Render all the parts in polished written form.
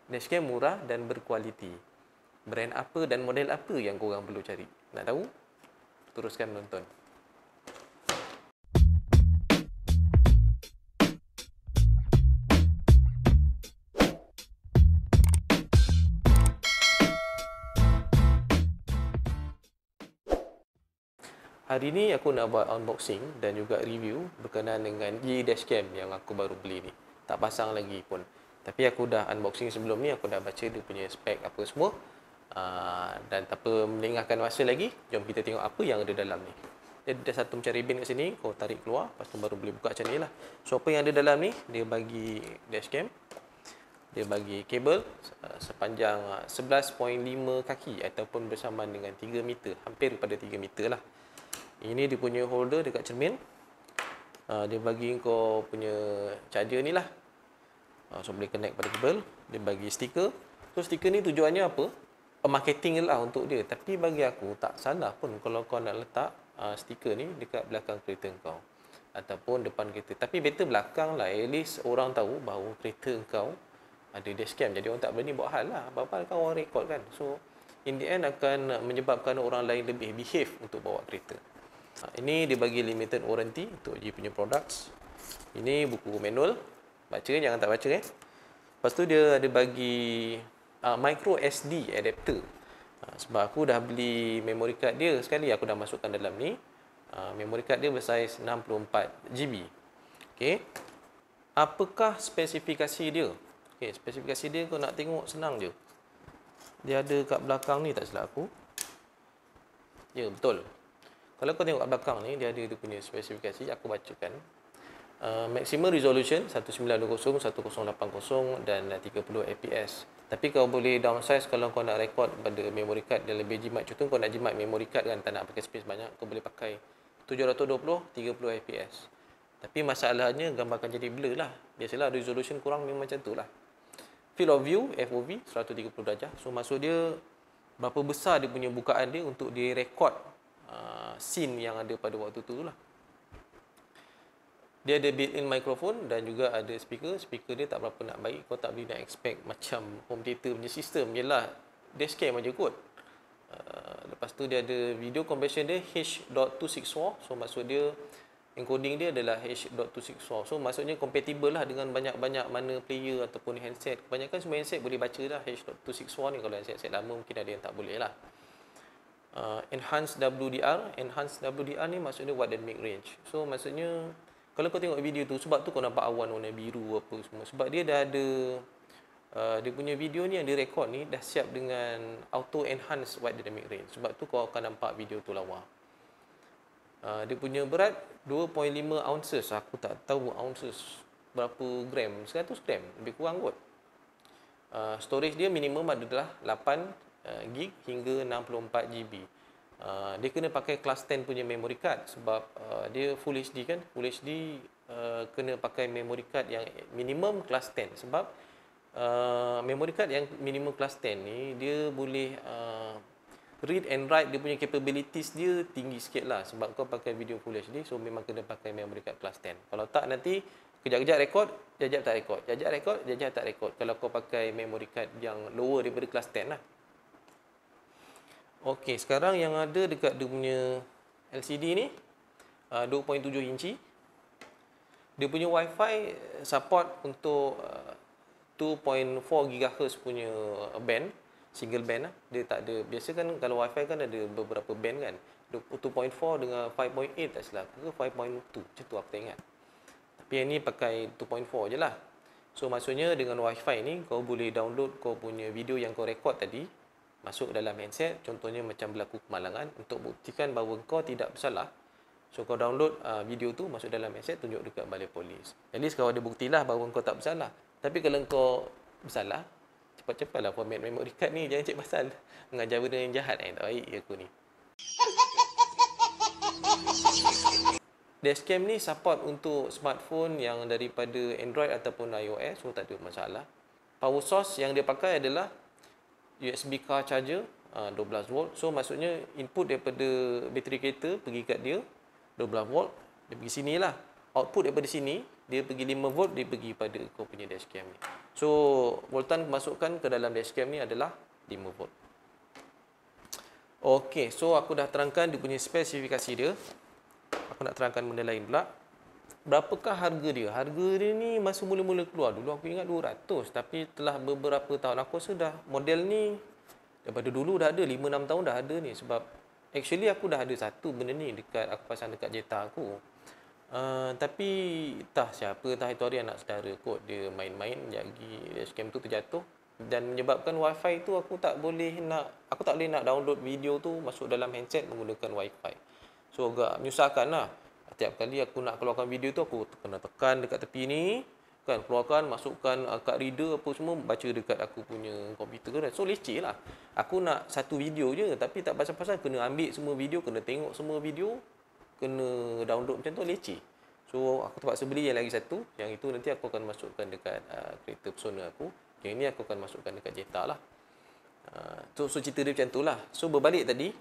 Dashcam murah dan berkualiti. Brand apa dan model apa yang korang perlu cari? Nak tahu? Teruskan menonton. Hari ni aku nak buat unboxing dan juga review berkenaan dengan G Dashcam yang aku baru beli ni. Tak pasang lagi pun. Tapi aku dah unboxing sebelum ni, aku dah baca dia punya spek apa semua. Dan tanpa melengahkan masa lagi, jom kita tengok apa yang ada dalam ni. Dia ada satu macam ribbon kat sini, kau tarik keluar, lepas tu baru boleh buka macam ni lah. So apa yang ada dalam ni, dia bagi dashcam, dia bagi kabel sepanjang 11.5 kaki ataupun bersamaan dengan 3 meter, hampir pada 3 meter lah. Ini dia punya holder dekat cermin. Dia bagi kau punya charger ni lah. So boleh connect pada kabel. Dia bagi stiker. So stiker ni tujuannya apa? Marketing lah untuk dia. Tapi bagi aku tak salah pun kalau kau nak letak stiker ni dekat belakang kereta kau ataupun depan kereta. Tapi better belakang lah. At least orang tahu bahawa kereta kau ada dashcam. Jadi orang tak berani buat hal lah. Apa-apa kan orang record kan. So in the end akan menyebabkan orang lain lebih behave untuk bawa kereta. Ini dia bagi limited warranty untuk G punya products. Ini buku manual. Baca, jangan tak baca Lepas tu dia ada bagi micro SD adapter. Sebab aku dah beli memory card dia sekali, aku dah masukkan dalam ni. Memory card dia bersaiz 64 GB. Okey. Apakah spesifikasi dia? Okey, spesifikasi dia kau nak tengok senang je. Dia ada kat belakang ni tak silap aku. Ya, betul. Kalau kau tengok kat belakang ni, dia ada dia punya spesifikasi, aku bacakan. Maximum resolution 1920, 1080 dan 30 fps. Tapi kau boleh downsize kalau kau nak record pada memory card yang lebih jimat. Contoh kau nak jimat memory card kan, tak nak pakai space banyak, kau boleh pakai 720, 30 fps. Tapi masalahnya gambar akan jadi blur lah. Biasalah resolution kurang memang macam tu lah. Field of view, FOV, 130 darjah. So maksud dia berapa besar dia punya bukaan dia untuk dia record scene yang ada pada waktu tu lah. Dia ada built-in microphone dan juga ada speaker. Speaker dia tak berapa nak baik. Kau tak boleh nak expect macam home theater punya sistem. Yelah, dashcam aja kot. Lepas tu dia ada video conversion dia H.264. So maksud dia encoding dia adalah H.264. So maksudnya compatible lah dengan banyak-banyak mana player ataupun handset. Kebanyakan semua handset boleh baca dah H.264 ni. Kalau handset lama mungkin ada yang tak boleh lah. Enhanced WDR. Enhanced WDR ni maksudnya wide dynamic range. So maksudnya kalau kau tengok video tu, sebab tu kau nampak awan warna biru apa semua. Sebab dia dah ada dia punya video ni yang direkod ni dah siap dengan auto enhanced wide dynamic range. Sebab tu kau akan nampak video tu lawa. Dia punya berat 2.5 ounces. Aku tak tahu ounces berapa gram. 100 gram. Lebih kurang kot. Storage dia minimum adalah 8 gig hingga 64 GB. Dia kena pakai class 10 punya memory card sebab dia full HD kan. Full HD kena pakai memory card yang minimum class 10 sebab memory card yang minimum class 10 ni dia boleh read and write, dia punya capabilities dia tinggi sikit lah sebab kau pakai video full HD. So memang kena pakai memory card class 10. Kalau tak nanti kejap-kejap record, jap-jap tak record, jap-jap record, jap-jap tak record kalau kau pakai memory card yang lower daripada class 10 lah. Okey, sekarang yang ada dekat dia punya LCD ni 2.7 inci. Dia punya Wi-Fi support untuk 2.4 GHz punya band, single band lah. Dia tak ada, biasa kan kalau Wi-Fi kan ada beberapa band kan. 2.4 dengan 5.8 tak silap ke 5.2, macam tu aku tak ingat. Tapi yang ni pakai 2.4 je lah. So maksudnya dengan Wi-Fi ni kau boleh download kau punya video yang kau record tadi masuk dalam handset, contohnya macam berlaku kemalangan, untuk buktikan bahawa kau tidak bersalah. So kau download video tu masuk dalam handset, tunjuk dekat balai polis. At least kau ada buktilah bahawa kau tak bersalah. Tapi kalau kau bersalah, cepat-cepatlah format memory card ni, jangan cek pasal mengajar benda yang jahat tak baik aku ni. Dashcam ni support untuk smartphone yang daripada Android ataupun iOS, so tak ada masalah. Power source yang dia pakai adalah USB car charger 12 volt. So maksudnya input daripada bateri kereta pergi kat dia 12 volt, dia pergi sini lah. Output daripada sini dia pergi 5 volt, dia pergi pada kau punya dashcam ni. So voltan masukkan ke dalam dashcam ni adalah 5 volt. Okey, so aku dah terangkan dia punya spesifikasi dia. Aku nak terangkan benda lain pula. Berapakah harga dia? Harga dia ni masa mula-mula keluar dulu aku ingat 200, tapi telah beberapa tahun aku rasa dah model ni daripada dulu dah ada, 5-6 tahun dah ada ni. Sebab actually aku dah ada satu benda ni dekat aku pasang dekat Jetta aku. Tapi entah siapa, entah itu hari anak saudara kot, dia main-main jadi dashcam tu terjatuh dan menyebabkan wifi tu aku tak boleh nak download video tu masuk dalam handset menggunakan wifi. So agak menyusahkan lah. Setiap kali aku nak keluarkan video tu aku kena tekan dekat tepi ni kan, keluarkan, masukkan kad reader apa semua, baca dekat aku punya komputer kan. So leceh lah. Aku nak satu video je tapi tak pasal-pasal kena ambil semua video, kena tengok semua video, kena download macam tu, leceh. So aku terpaksa beli yang lagi satu, yang itu nanti aku akan masukkan dekat kereta Persona aku. Yang ini aku akan masukkan dekat Jetta lah. So cerita dia macam tu lah. So berbalik tadi,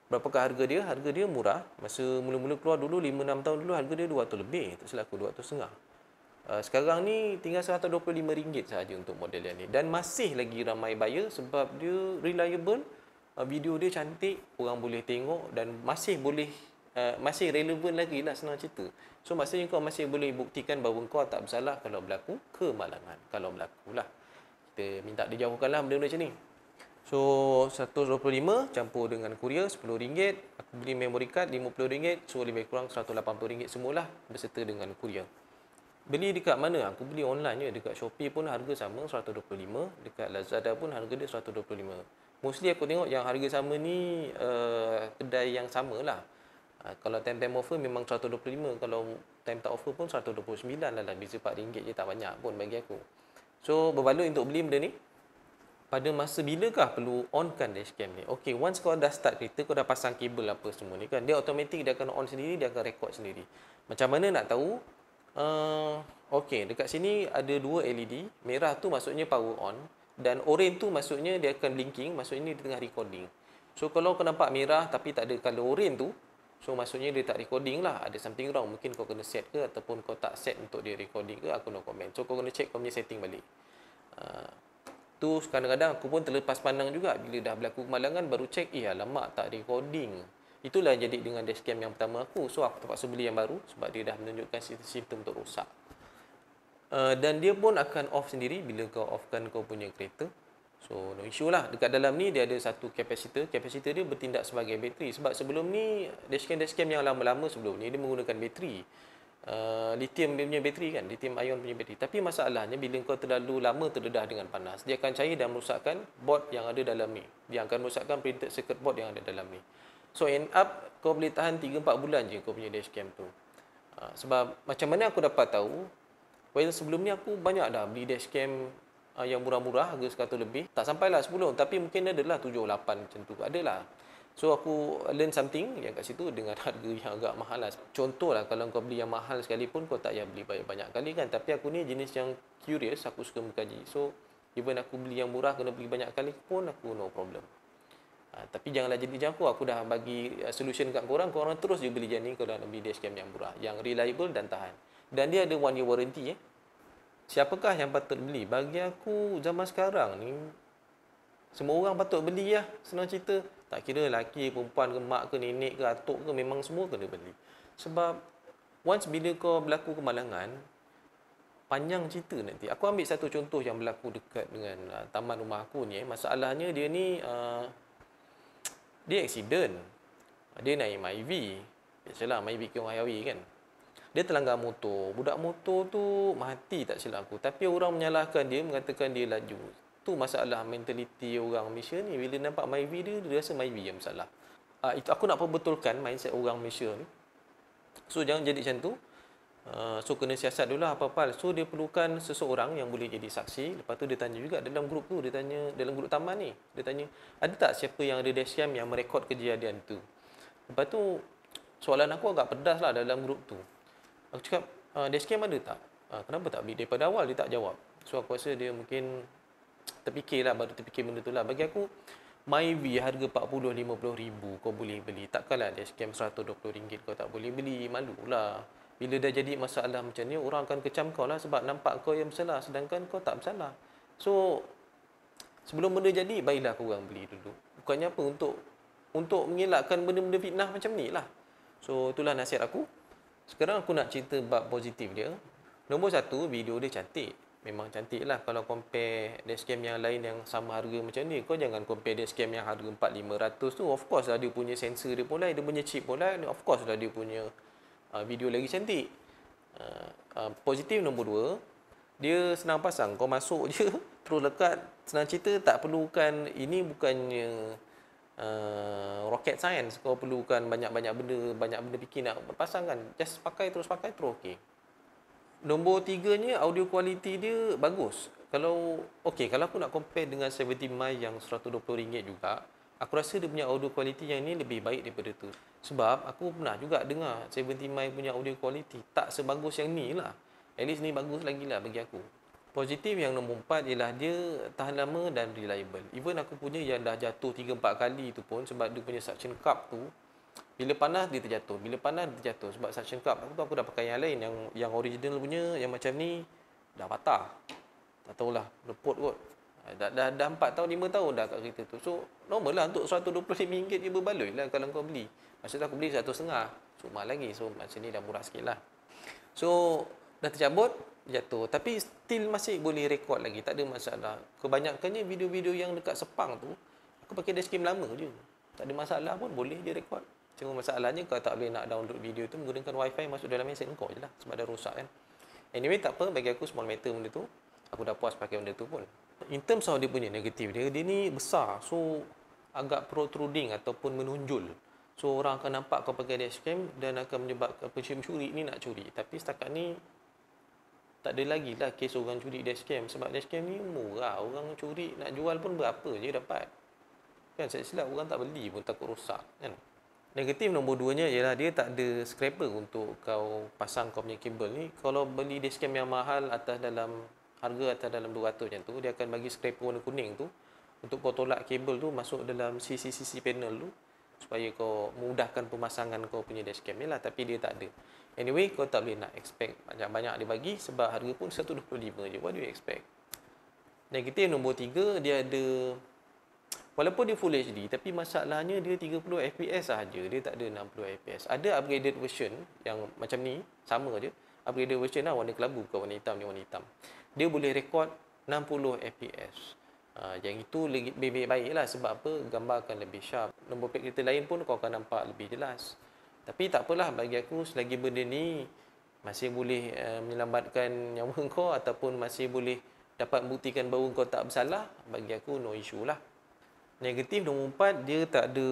berapakah harga dia? Harga dia murah. Masa mula-mula keluar dulu 5-6 tahun dulu harga dia 200 lebih, tak silap aku 200 setengah. Sekarang ni tinggal RM125 sahaja untuk model yang ni, dan masih lagi ramai buyer sebab dia reliable, video dia cantik, orang boleh tengok dan masih boleh masih relevan lagi lah, senang cerita. So maksudnya kau masih boleh buktikan bahawa kau tak bersalah kalau berlaku kemalangan. Kalau berlaku lah, kita minta dijauhkan lah benda-benda macam ni. So 125 campur dengan kurier RM10. Aku beli memory card RM50. So lebih kurang RM180 semualah berserta dengan kurier. Beli dekat mana? Aku beli online je. Dekat Shopee pun harga sama RM125. Dekat Lazada pun harga dia RM125. Mostly aku tengok yang harga sama ni kedai yang sama lah. Kalau time offer memang RM125. Kalau time tak offer pun RM129 lah. Beza RM4 je, tak banyak pun bagi aku. So berbaloi untuk beli benda ni. Pada masa bilakah perlu onkan dashcam ni? Okay, once kau dah start kereta, kau dah pasang kabel apa semua ni kan, dia automatik dia akan on sendiri, dia akan record sendiri. Macam mana nak tahu? Okay, dekat sini ada dua LED. Merah tu maksudnya power on, dan orange tu maksudnya dia akan blinking, maksudnya dia tengah recording. So kalau kau nampak merah tapi tak ada color orange tu, so maksudnya dia tak recording lah, ada something wrong. Mungkin kau kena set ke, ataupun kau tak set untuk dia recording ke, aku no comment. So kau kena check kau punya setting balik. Tu kadang-kadang aku pun terlepas pandang juga bila dah berlaku kemalangan, baru check, alamak tak recording. Itulah yang jadi dengan dashcam yang pertama aku. So aku terpaksa beli yang baru sebab dia dah menunjukkan simptom untuk rosak. Dan dia pun akan off sendiri bila kau offkan kau punya kereta. So no issue lah. Dekat dalam ni dia ada satu kapasitor. Kapasitor dia bertindak sebagai bateri. Sebab sebelum ni dashcam yang lama-lama sebelum ni dia menggunakan bateri. Lithium punya bateri kan, lithium ion punya bateri. Tapi masalahnya bila kau terlalu lama terdedah dengan panas, dia akan cair dan merosakkan board yang ada dalam ni. Dia akan merosakkan printed circuit board yang ada dalam ni. So end up kau boleh tahan 3-4 bulan je kau punya dashcam tu. Sebab macam mana aku dapat tahu? Well, sebelum ni aku banyak dah beli dashcam yang murah-murah, harga 100 lebih. Tak sampailah 10, tapi mungkin adalah 7-8 macam tu. Adalah. So aku learn something yang kat situ dengan harga yang agak mahal lah. Contohlah kalau kau beli yang mahal sekalipun, kau tak payah beli banyak-banyak kali kan. Tapi aku ni jenis yang curious, aku suka mengkaji. So even aku beli yang murah kena beli banyak kali pun aku no problem. Tapi janganlah jadi macam aku dah bagi solution kat korang terus je beli je ni kalau nak beli dashcam yang murah, yang reliable dan tahan. Dan dia ada 1 year warranty. Siapakah yang patut beli? Bagi aku zaman sekarang ni semua orang patut beli lah, senang cerita. Tak kira lelaki, perempuan ke, mak ke, nenek ke, atuk ke, memang semua kena beli. Sebab once bila kau berlaku kemalangan, panjang cerita nanti. Aku ambil satu contoh yang berlaku dekat dengan taman rumah aku ni. Masalahnya dia ni dia accident. Dia naik MyV. Biasalah MyV ke highway kan. Dia terlanggar motor. Budak motor tu mati tak silap aku. Tapi orang menyalahkan dia, mengatakan dia laju. Tu masalah mentaliti orang Malaysia ni. Bila nampak MyV dia rasa MyV yang bersalah. Itu aku nak perbetulkan mindset orang Malaysia ni. So jangan jadi macam tu. So kena siasat dulu lah apa-apa. So dia perlukan seseorang yang boleh jadi saksi. Lepas tu dia tanya juga dalam grup tu, dia tanya dalam grup taman ni, dia tanya ada tak siapa yang ada dashcam yang merekod kejadian tu. Lepas tu soalan aku agak pedas lah dalam grup tu. Aku cakap dashcam ada tak? Kenapa tak beli? Daripada awal dia tak jawab. So aku rasa dia mungkin terfikirlah, baru terfikir benda tu lah. Bagi aku MyV harga 40-50 ribu kau boleh beli. Takkanlah dashcam RM120 kau tak boleh beli. Malulah. Bila dah jadi masalah macam ni, orang akan kecam kau lah sebab nampak kau yang bersalah sedangkan kau tak bersalah. So sebelum benda jadi, baiklah korang beli dulu. Bukannya apa, untuk mengelakkan benda-benda fitnah macam ni lah. So itulah nasihat aku. Sekarang aku nak cerita bab positif dia. Nombor satu, video dia cantik. Memang cantik lah kalau compare dashcam yang lain yang sama harga macam ni. Kau jangan compare dashcam yang harga 400-500 tu. Of course lah dia punya sensor dia pun lain, dia punya chip pun lain. Of course lah dia punya video lagi cantik. Positif nombor dua, dia senang pasang. Kau masuk je terus lekat. Senang cerita, tak perlukan, ini bukannya rocket science. Kau perlukan banyak-banyak benda fikir nak pasang kan. Just pakai terus okey. Nombor tiganya, audio quality dia bagus. Kalau aku nak compare dengan 70 mic yang RM120 juga, aku rasa dia punya audio quality yang ni lebih baik daripada tu. Sebab aku pernah juga dengar 70 mic punya audio quality tak sebagus yang ni lah. At least ni bagus lagi lah bagi aku. Positif yang nombor 4 ialah dia tahan lama dan reliable. Even aku punya yang dah jatuh 3-4 kali tu pun sebab dia punya suction cup tu, bila panas dia terjatuh. Sebab suction cup aku dah pakai yang lain, yang original punya yang macam ni dah patah. Tak tahulah, repot kot. Dah 4 tahun 5 tahun dah kat kereta tu. So normal lah untuk RM125 dia berbaloi lah kalau kau beli. Maksud aku beli RM150. So mahal lagi. So macam ni dah murah sikit lah. So dah tercabut, jatuh. Tapi still masih boleh rekod lagi. Tak ada masalah. Kebanyakannya video-video yang dekat Sepang tu, aku pakai dashcam lama je. Tak ada masalah pun, boleh je rekod. Cuma masalahnya kau tak boleh nak download video tu menggunakan wifi masuk dalam handset kau je lah. Sebab dah rosak kan. Anyway tak apa, bagi aku small matter benda tu. Aku dah puas pakai benda tu pun. In terms of dia punya negatif dia ni besar. So agak protruding ataupun menonjol. So orang akan nampak kau pakai dashcam dan akan menyebabkan pencuri ni nak curi. Tapi setakat ni tak ada lagi lah kes orang curi dashcam. Sebab dashcam ni murah. Orang curi nak jual pun berapa je dapat. Kan saya silap orang tak beli pun takut rosak kan. Negatif nombor 2-nya ialah dia tak ada scraper untuk kau pasang kau punya kabel ni. Kalau beli dashcam yang mahal harga atas dalam 200 macam tu, dia akan bagi scraper warna kuning tu untuk kau tolak kabel tu masuk dalam sisi-sisi panel tu supaya kau mudahkan pemasangan kau punya dashcam ni lah. Tapi dia tak ada. Anyway, kau tak boleh nak expect banyak-banyak dia bagi sebab harga pun 125 je. What do you expect? Negatif nombor 3, dia ada, walaupun dia Full HD, tapi masalahnya dia 30 FPS sahaja. Dia tak ada 60 FPS. Ada upgraded version yang macam ni, sama je. Upgraded version lah, warna kelabu, bukan warna hitam ni, warna hitam. Dia boleh rekod 60 FPS. Yang itu lebih baik lah. Sebab apa? Gambar akan lebih sharp. Nombor plate kereta lain pun kau akan nampak lebih jelas. Tapi tak apalah, bagi aku selagi benda ni masih boleh menyelamatkan nyawa kau ataupun masih boleh dapat membuktikan bahawa kau tak bersalah, bagi aku no issue lah. Negatif nombor 4, dia tak ada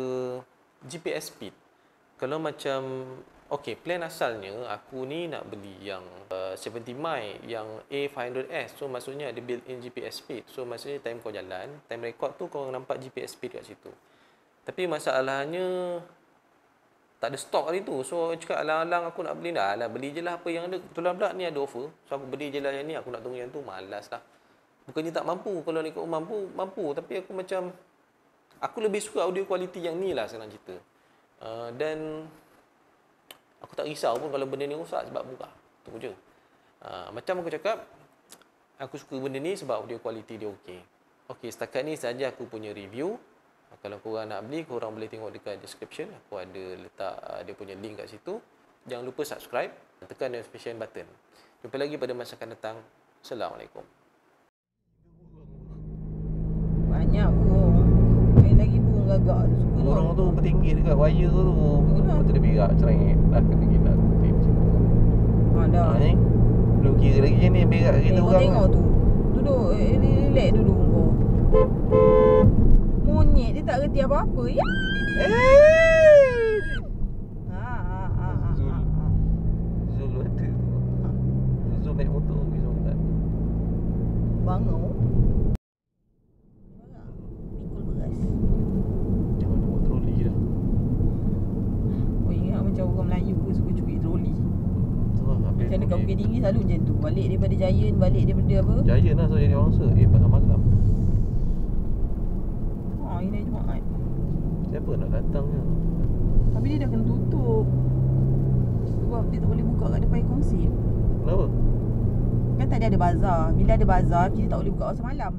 GPS speed. Kalau macam, plan asalnya aku ni nak beli yang 70 mic, yang A500S. So maksudnya ada built-in GPS speed. So maksudnya time kau jalan, time record tu kau nampak GPS speed kat situ. Tapi masalahnya tak ada stok hari tu. So cakap alang-alang aku nak beli dah. Alah, beli je lah apa yang ada. Kebetulan pula ni ada offer. So aku beli je lah yang ni. Aku nak tunggu yang tu. Malas lah. Bukannya tak mampu. Kalau ni kau mampu. Tapi aku macam, aku lebih suka audio quality yang ni lah senang cerita. Dan aku tak risau pun kalau benda ni rosak sebab murah. Tunggu je. Macam aku cakap, aku suka benda ni sebab audio quality dia okey. Okey, setakat ni saja aku punya review. Kalau korang nak beli, korang boleh tengok dekat description. Aku ada letak dia punya link kat situ. Jangan lupa subscribe, tekan notification button. Jumpa lagi pada masa akan datang. Assalamualaikum. Banyak burung. Main lagi burung gagak tu. Suka Burung tu bertinggi dekat wire tu. Lepas tu dia berak cereng. Dah kena gila aku tengok macam tu. Dah. Ni belum kira lagi je ni berak kita Kau orang. tengok tu. Duduk relax dulu kau. Monyet dia tak reti apa-apa. Ya. Zul ada tu. Zul naik motor pergi solat. Bangau. Pikul beras. Jangan bawa troli dah. Oh, ingat macam orang Melayu ke suka curi troli. Tu lah. Macam dekat Bukit Tinggi selalu macam tu. Balik daripada Giant, balik daripada apa? Giant lah so jadi mangsa. Pasal malam. Ini Jumaat. Siapa nak datang je? Tapi dia dah kena tutup. Sebab dia tak boleh buka kat depan nasib. Kenapa? Kan tadi ada bazar. Bila ada bazar, kita tak boleh buka masa malam.